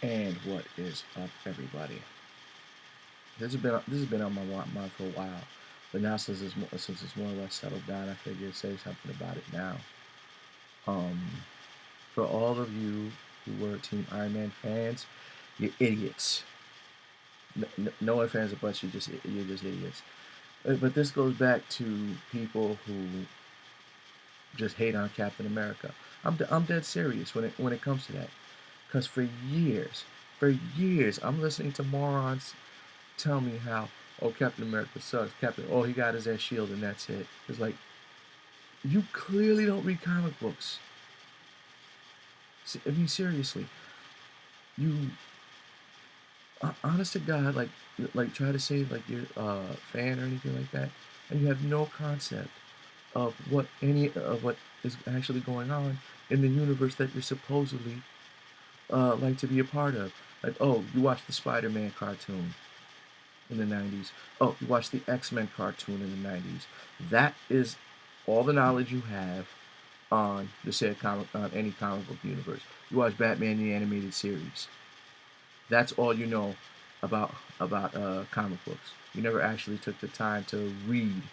And what is up, everybody? This has been on my mind for a while, but now since it's more or less settled down, I figured say something about it now. Um, for all of you who were Team Iron Man fans, you're idiots. No offense, but you're just idiots. But this goes back to people who just hate on Captain America. I'm dead serious when it comes to that, because for years, I'm listening to morons tell me how, oh, Captain America sucks. He got his ass shield and that's it. It's like, you clearly don't read comic books. I mean, seriously, you, honest to God, try to say like you're a fan or anything like that, and you have no concept of what is actually going on in the universe that you're supposedly like to be a part of. Like, oh, you watched the Spider-Man cartoon in the 90s. Oh, you watched the X-Men cartoon in the 90s. That is all the knowledge you have on the said on any comic book universe. You watch Batman the animated series. That's all you know about comic books. You never actually took the time to read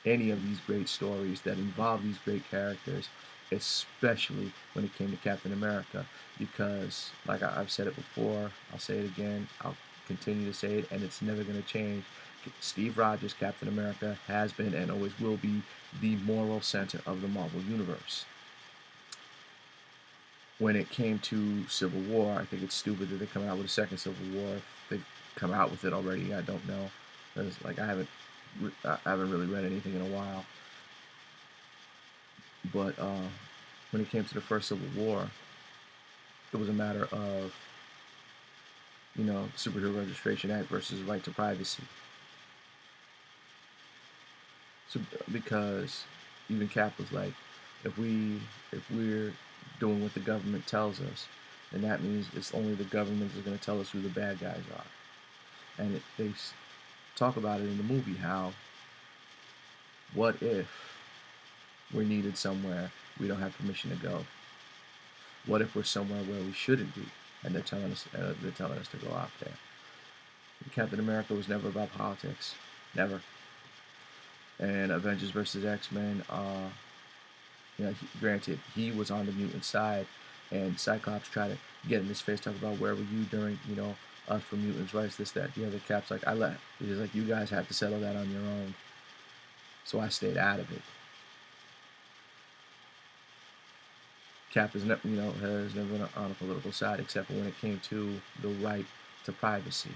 any of these great stories that involve these great characters, especially when it came to Captain America. Because, like I've said it before, I'll say it again, I'll continue to say it, and it's never going to change. Steve Rogers, Captain America, has been and always will be the moral center of the Marvel Universe. When it came to Civil War, I think it's stupid that they come out with a second Civil War. If they've come out with it already, I don't know. Because, like, I haven't really read anything in a while. But when it came to the first Civil War, it was a matter of, Superhero Registration Act versus right to privacy. So because even Cap was like, if we're doing what the government tells us, then that means it's only the government that's going to tell us who the bad guys are. And they talk about it in the movie how, what if we're needed somewhere we don't have permission to go? What if we're somewhere where we shouldn't be, and they're telling us to go out there? Captain America was never about politics, never. And Avengers versus X-Men, granted, he was on the mutant side, and Cyclops tried to get in his face, talk about where were you during, us for mutants' rights, this, that, the other. Cap's like, I left. He's like, you guys have to settle that on your own. So I stayed out of it. Cap has never been on a political side except for when it came to the right to privacy.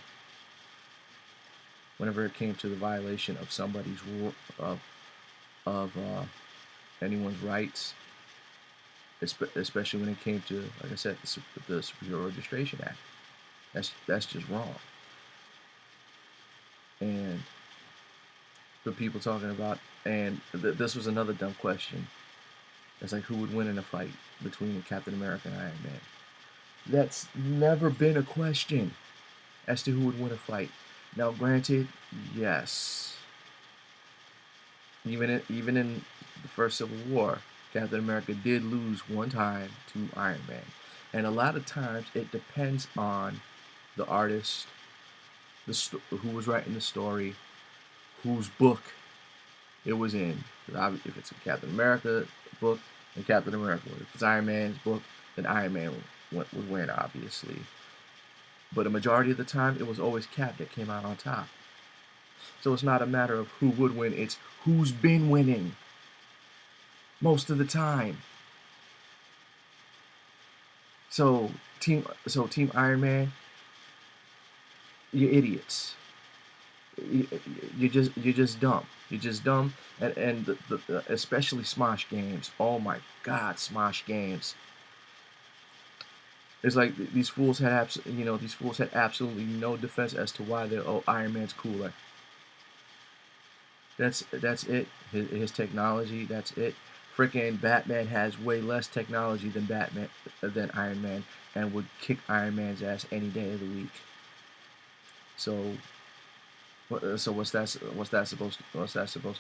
Whenever it came to the violation of of anyone's rights, especially when it came to, like I said, the Superhero Registration Act, that's just wrong. And for people talking about, and this was another dumb question. It's like, who would win in a fight between Captain America and Iron Man? That's never been a question as to who would win a fight. Now, granted, yes, even in the first Civil War, Captain America did lose one time to Iron Man, and a lot of times it depends on the artist, who was writing the story, whose book it was in. If it's a Captain America book, then Captain America would. If it's Iron Man's book, then Iron Man would win, obviously. But a majority of the time, it was always Cap that came out on top. So it's not a matter of who would win, it's who's been winning most of the time. So Team Iron Man, you're idiots. You're just dumb. You're just dumb, and especially Smosh games. Oh my God, Smosh games. It's like these fools had absolutely no defense as to why Iron Man's cooler. That's it. His technology. That's it. Freaking Batman has way less technology than Iron Man, and would kick Iron Man's ass any day of the week. So what's that supposed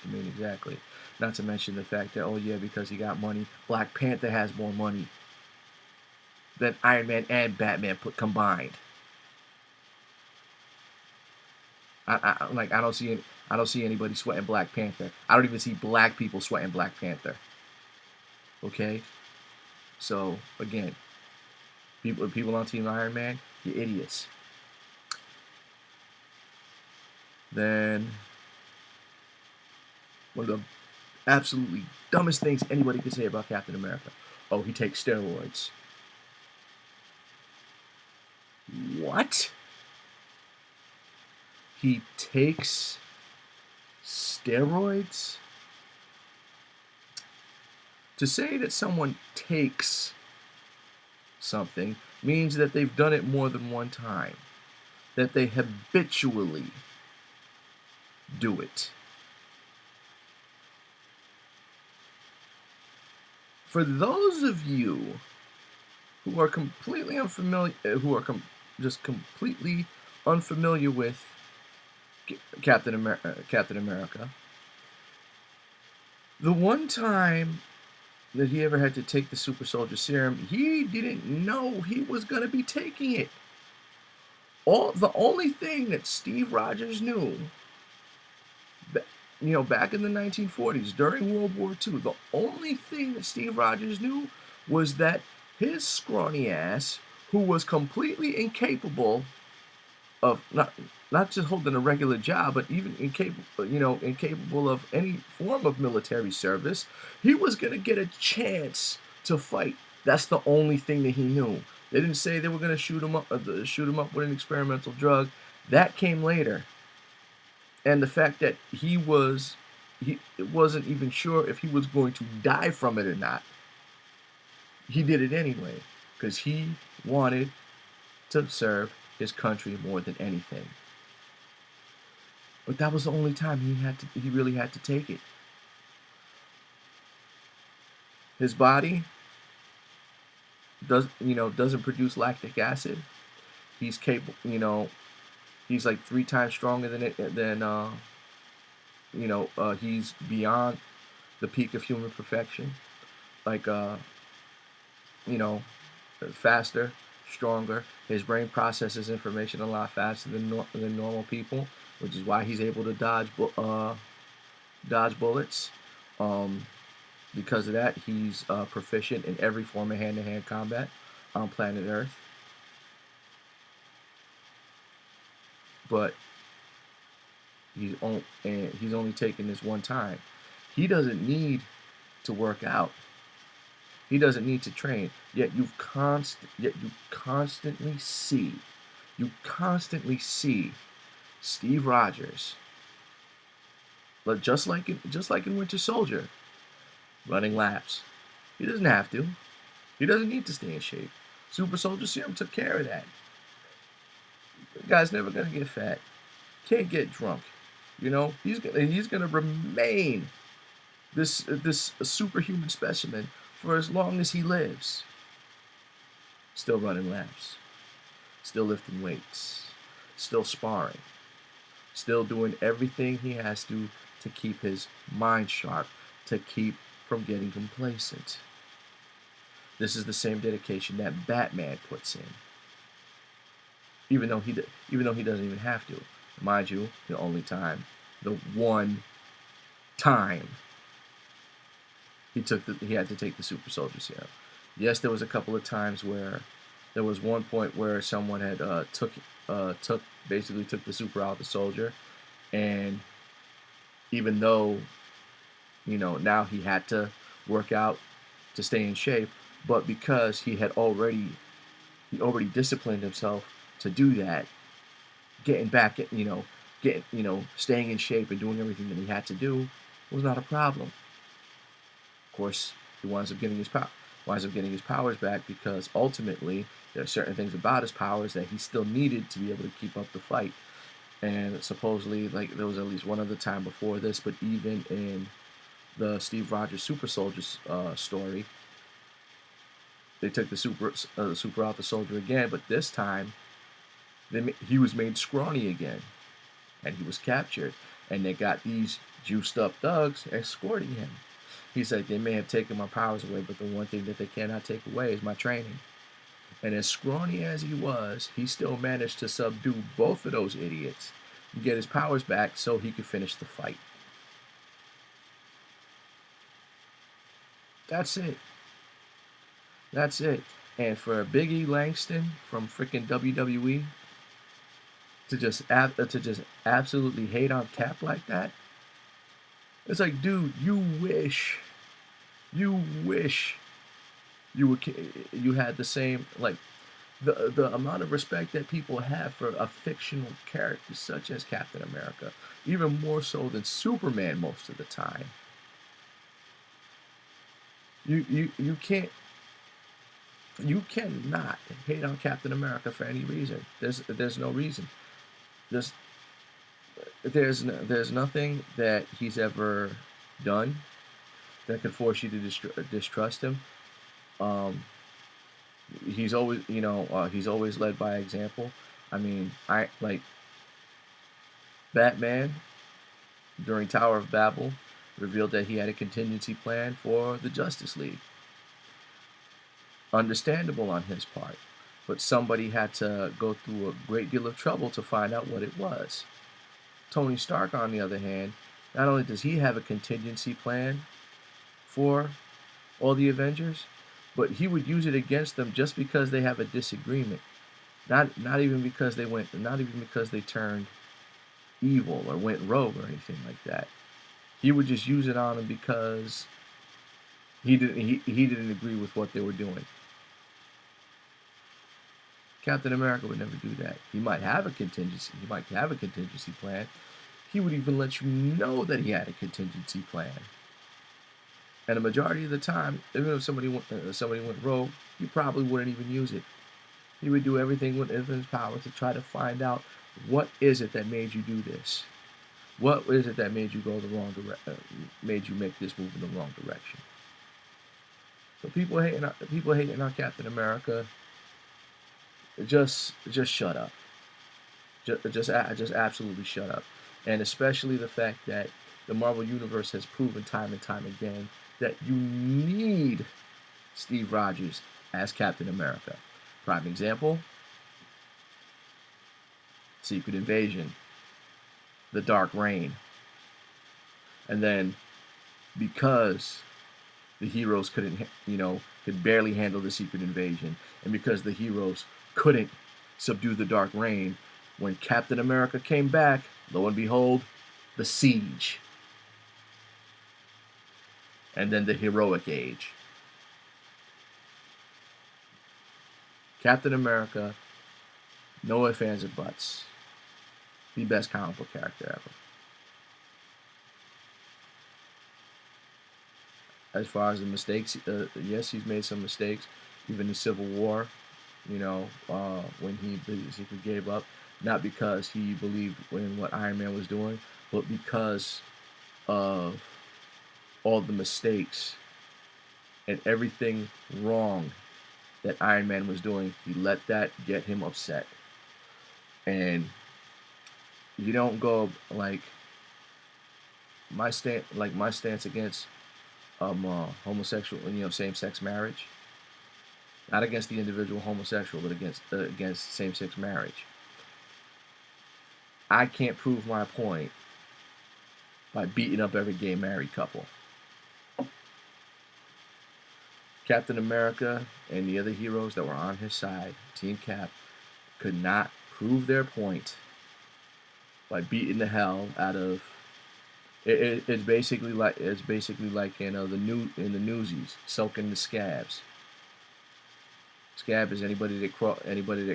to mean exactly? Not to mention the fact that, oh yeah, because he got money, Black Panther has more money. than Iron Man and Batman put combined. I don't see anybody sweating Black Panther. I don't even see black people sweating Black Panther. Okay, so again, people on Team Iron Man, you idiots. Then one of the absolutely dumbest things anybody could say about Captain America. Oh, he takes steroids. What? He takes steroids? To say that someone takes something means that they've done it more than one time, that they habitually do it. For those of you who are completely unfamiliar, just completely unfamiliar with Captain America, the one time that he ever had to take the super soldier serum, he didn't know he was going to be taking it. The only thing that Steve Rogers knew, back in the 1940s, during World War II, the only thing that Steve Rogers knew was that his scrawny ass, who was completely incapable of not just holding a regular job, but even incapable of any form of military service, he was going to get a chance to fight. That's the only thing that he knew. They didn't say they were going to shoot him up with an experimental drug. That came later. And the fact that he wasn't even sure if he was going to die from it or not. He did it anyway because he wanted to serve his country more than anything. But that was the only time he really had to take it. His body doesn't produce lactic acid. He's capable, he's like 3 times stronger he's beyond the peak of human perfection. Like faster, stronger. His brain processes information a lot faster than normal people, which is why he's able to dodge bullets. Because of that, he's proficient in every form of hand-to-hand combat on planet Earth. But he's only taken this one time. He doesn't need to work out. He doesn't need to train. Yet you constantly see Steve Rogers, but just like in Winter Soldier, running laps. He doesn't have to. He doesn't need to stay in shape. Super Soldier Serum took care of that. The guy's never gonna get fat. Can't get drunk. He's gonna remain this superhuman specimen for as long as he lives. Still running laps. Still lifting weights. Still sparring. Still doing everything he has to keep his mind sharp, to keep from getting complacent. This is the same dedication that Batman puts in. Even though he doesn't even have to. Mind you, the one time he had to take the super soldier serum. Yes, there was a couple of times where there was one point where someone had took the super out of the soldier, and even though now he had to work out to stay in shape, but because he already disciplined himself to do that, getting back at staying in shape and doing everything that he had to do was not a problem. Of course, he winds up getting his powers back, because ultimately there are certain things about his powers that he still needed to be able to keep up the fight. And supposedly, like, there was at least one other time before this, but even in the Steve Rogers Super Soldier story, they took the super out the soldier again, but this time he was made scrawny again, and he was captured, and they got these juiced up thugs escorting him. He's like, they may have taken my powers away, but the one thing that they cannot take away is my training. And as scrawny as he was, he still managed to subdue both of those idiots and get his powers back so he could finish the fight. That's it. That's it. And for Biggie Langston from freaking WWE to just absolutely hate on Cap like that, it's like, dude, you wish you had the same, like, the amount of respect that people have for a fictional character such as Captain America, even more so than Superman most of the time. You can't you cannot hate on Captain America for any reason. There's no reason. There's there's nothing that he's ever done that could force you to distrust him. Um, he's always, he's always led by example. I mean, I like Batman during Tower of Babel revealed that he had a contingency plan for the Justice League. Understandable on his part, but somebody had to go through a great deal of trouble to find out what it was. Tony Stark, on the other hand, not only does he have a contingency plan for all the Avengers, but he would use it against them just because they have a disagreement. Not even because not even because they turned evil or went rogue or anything like that. He would just use it on them because he didn't agree with what they were doing. Captain America would never do that. He might have a contingency plan. He would even let you know that he had a contingency plan. And the majority of the time, even if somebody went rogue, he probably wouldn't even use it. He would do everything within his power to try to find out, what is it that made you do this? What is it that made you go the wrong direction? Made you make this move in the wrong direction? So people hating on Captain America, just shut up. Just absolutely shut up. And especially the fact that the Marvel Universe has proven time and time again that you need Steve Rogers as Captain America. Prime example, Secret Invasion, The Dark Reign. And then because the heroes could barely handle the Secret Invasion, and because the heroes couldn't subdue the Dark Reign, when Captain America came back, lo and behold, the Siege. And then the Heroic Age. Captain America, no ifs, ands, or buts. The best comic book character ever. As far as the mistakes, yes, he's made some mistakes. Even in Civil War, when he basically gave up, not because he believed in what Iron Man was doing, but because of all the mistakes and everything wrong that Iron Man was doing. He let that get him upset. And you don't go like my stance against homosexual, same-sex marriage. Not against the individual homosexual, but against same-sex marriage. I can't prove my point by beating up every gay married couple. Captain America and the other heroes that were on his side, Team Cap, could not prove their point by beating the hell out of. It's basically like in the Newsies, soaking the scabs. Scab is anybody that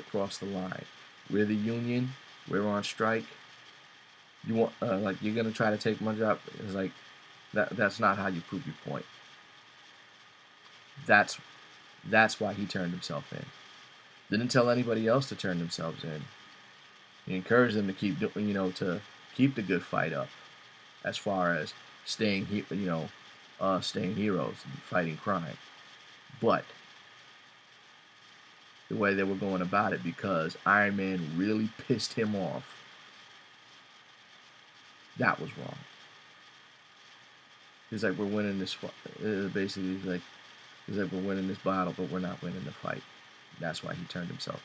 crossed the line. We're the union. We're on strike. You want you're gonna try to take my job? It's like that's not how you prove your point. That's why he turned himself in. Didn't tell anybody else to turn themselves in. He encouraged them to keep the good fight up, as far as staying heroes and fighting crime. But the way they were going about it, because Iron Man really pissed him off, that was wrong. He's like, we're winning this fight. Basically, he's like, we're winning this battle, but we're not winning the fight. That's why he turned himself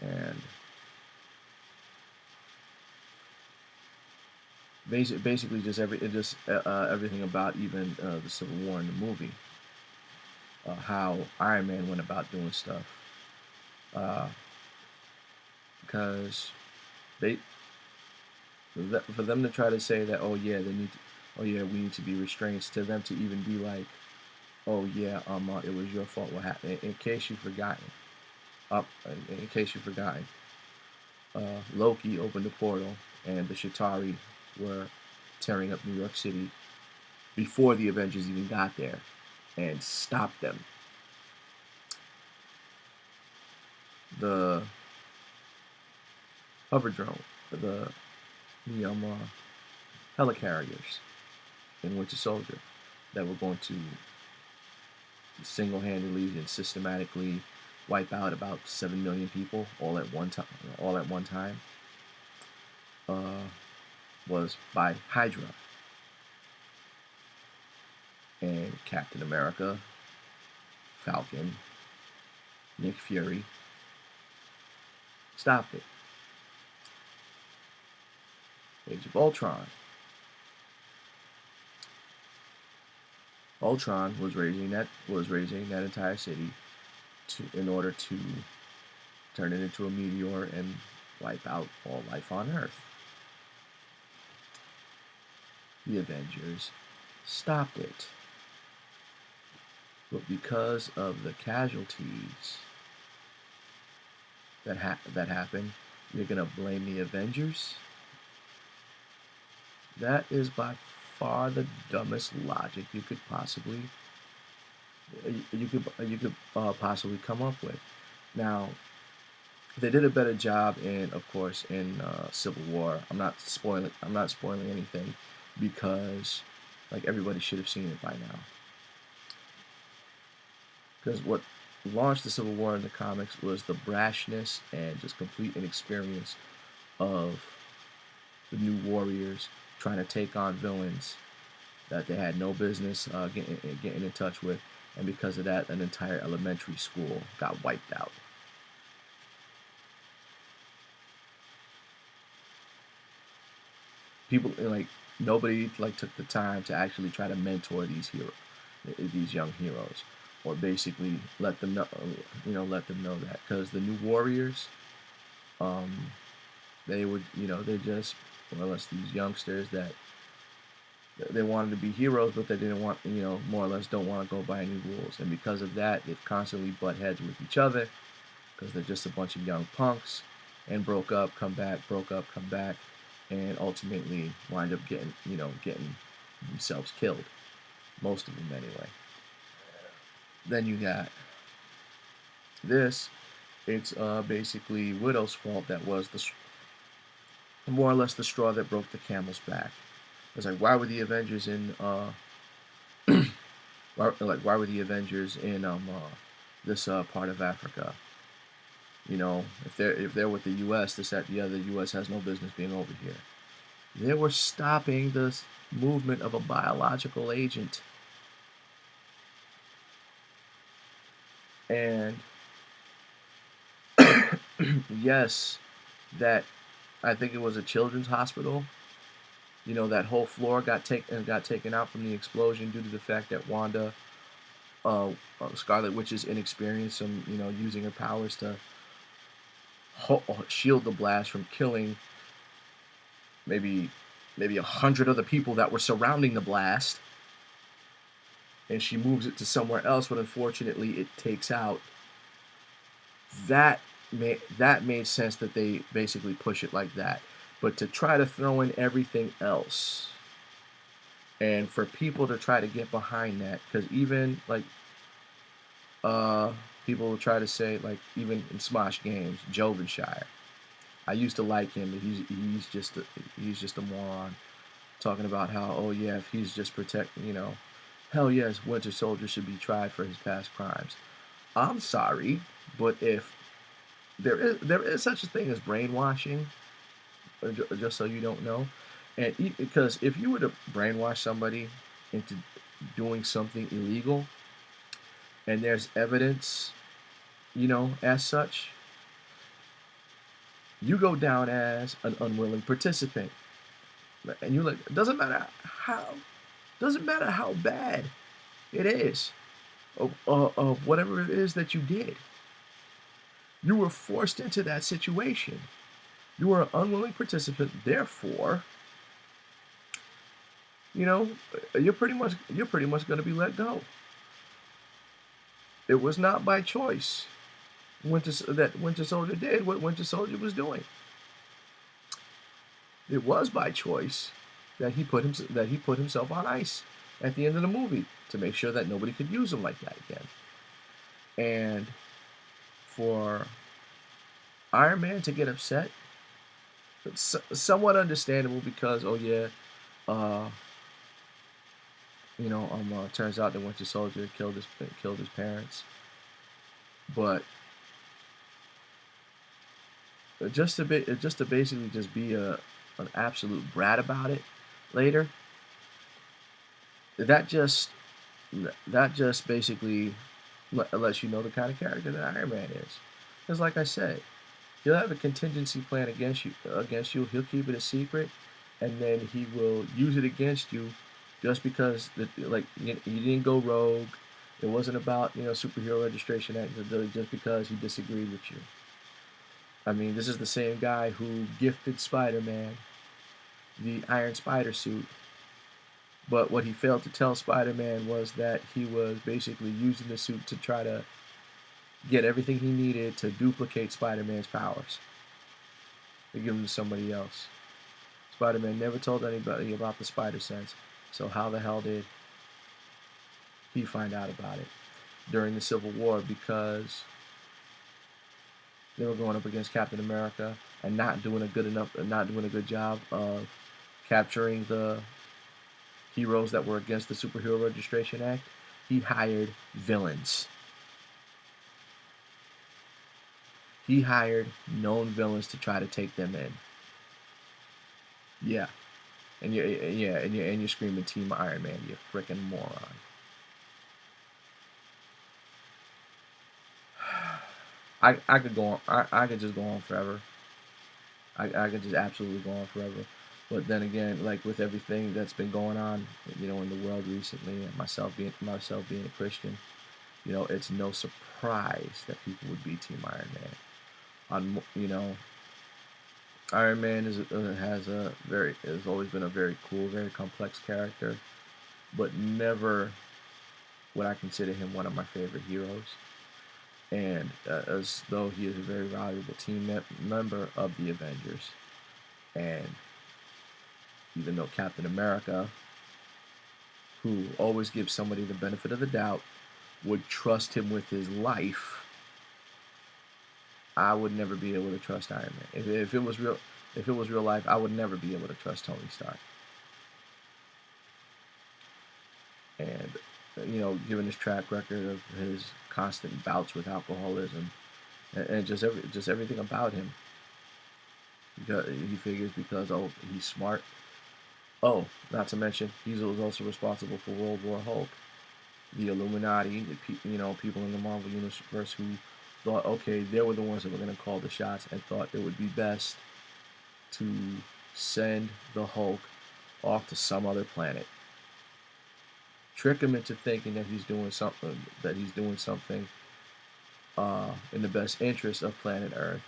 in. And basically just everything about even the Civil War in the movie, how Iron Man went about doing stuff, uh, because they for them to try to say that, oh yeah, oh yeah, we need to be restrained, to them to even be like, oh yeah, it was your fault, what happened. In case you've forgotten, up in case you've forgotten, Loki opened the portal and the Shatari were tearing up New York City before the Avengers even got there and stopped them. The hover drone, the helicarriers in Winter Soldier that were going to single-handedly and systematically wipe out about 7 million people all at one time. Uh, was by Hydra, and Captain America, Falcon, Nick Fury stopped it. Age of Ultron. Ultron was raising that entire city in order to turn it into a meteor and wipe out all life on Earth. The Avengers stopped it. But because of the casualties that happened, you're going to blame the Avengers? That is by far the dumbest logic you could possibly possibly come up with. Now, they did a better job of course, in Civil War. I'm not spoiling anything because, like, everybody should have seen it by now. Because what launched the Civil War in the comics was the brashness and just complete inexperience of the New Warriors trying to take on villains that they had no business getting in touch with, and because of that, an entire elementary school got wiped out. People, like, nobody took the time to actually try to mentor these young heroes, or basically let them know that, because the New Warriors, they would, they're just more or less these youngsters that they wanted to be heroes, but they didn't want, more or less don't want to go by any rules, and because of that, they've constantly butt heads with each other because they're just a bunch of young punks, and broke up, come back, broke up, come back, and ultimately wind up getting themselves killed. Most of them, anyway. Then you got this. It's basically Widow's fault. That was more or less the straw that broke the camel's back. It's like, why were the Avengers in why were the Avengers in this part of Africa? If they're with the U.S., this, that, the other, the U.S. has no business being over here. They were stopping the movement of a biological agent. And yes, that, I think it was a children's hospital. That whole floor got taken out from the explosion due to the fact that Wanda, Scarlet Witch's inexperience in using her powers to shield the blast from killing maybe 100 other people that were surrounding the blast, and she moves it to somewhere else, but unfortunately it takes out. That made sense that they basically push it like that. But to try to throw in everything else, and for people to try to get behind that, because even people will try to say, like, even in Smosh Games, Jovenshire, I used to like him, but he's just a moron, talking about how, oh yeah, if he's just hell yes, Winter Soldier should be tried for his past crimes. I'm sorry, but if there is such a thing as brainwashing, just so you don't know, and because if you were to brainwash somebody into doing something illegal, and there's evidence, as such, you go down as an unwilling participant. And you're like, doesn't matter how bad it is of whatever it is that you did. You were forced into that situation. You were an unwilling participant. Therefore, you know, you're pretty much going to be let go. It was not by choice. Winter Soldier did what Winter Soldier was doing. It was by choice that he put himself on ice at the end of the movie to make sure that nobody could use him like that again. And for Iron Man to get upset, it's somewhat understandable because, oh yeah, uh, turns out that Winter Soldier killed his parents, but just to basically just be an absolute brat about it later, that just that just basically lets you know the kind of character that Iron Man is. Because, like I said, he'll have a contingency plan against you. He'll keep it a secret, and then he will use it against you, just because you didn't go rogue. It wasn't about superhero registration act. Just because he disagreed with you. I mean, this is the same guy who gifted Spider-Man the Iron Spider suit. But what he failed to tell Spider-Man was that he was basically using the suit to try to get everything he needed to duplicate Spider-Man's powers, to give them to somebody else. Spider-Man never told anybody about the Spider Sense, so how the hell did he find out about it during the Civil War? Because they were going up against Captain America and not doing a good job of capturing the heroes that were against the Superhero Registration Act. He hired villains. He hired known villains to try to take them in. Yeah, and you're screaming Team Iron Man, you freaking moron. I could go on. I could just go on forever. I could just absolutely go on forever. But then again, like with everything that's been going on, in the world recently, and myself being a Christian, it's no surprise that people would be Team Iron Man. Iron Man has always been a very cool, very complex character, but never would I consider him one of my favorite heroes. And as though he is a very valuable member of the Avengers, and even though Captain America, who always gives somebody the benefit of the doubt, would trust him with his life, I would never be able to trust Iron Man. If it was real life, I would never be able to trust Tony Stark. And given his track record of his constant bouts with alcoholism, and just everything about him, because he figures he's smart. Oh, not to mention he was also responsible for World War Hulk, the Illuminati, people in the Marvel universe who thought, okay, they were the ones that were going to call the shots, and thought it would be best to send the Hulk off to some other planet. Trick him into thinking that he's doing something in the best interest of planet Earth,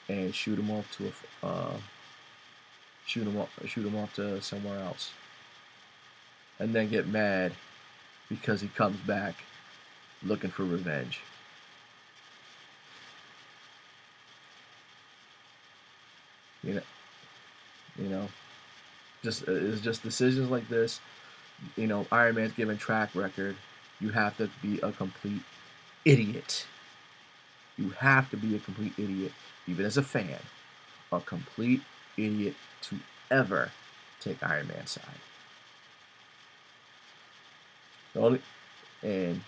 and shoot him off to somewhere else, and then get mad because he comes back looking for revenge. It's just decisions like this. Iron Man's given track record. You have to be a complete idiot. You have to be a complete idiot, even as a fan, a complete idiot to ever take Iron Man's side. And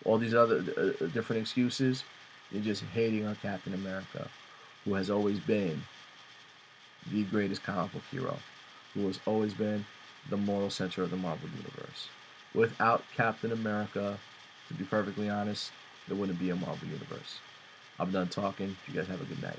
all these other different excuses, you're just hating on Captain America, who has always been the greatest comic book hero, who has always been the moral center of the Marvel Universe. Without Captain America, To be perfectly honest, there wouldn't be a Marvel universe. I'm done talking. You guys have a good night.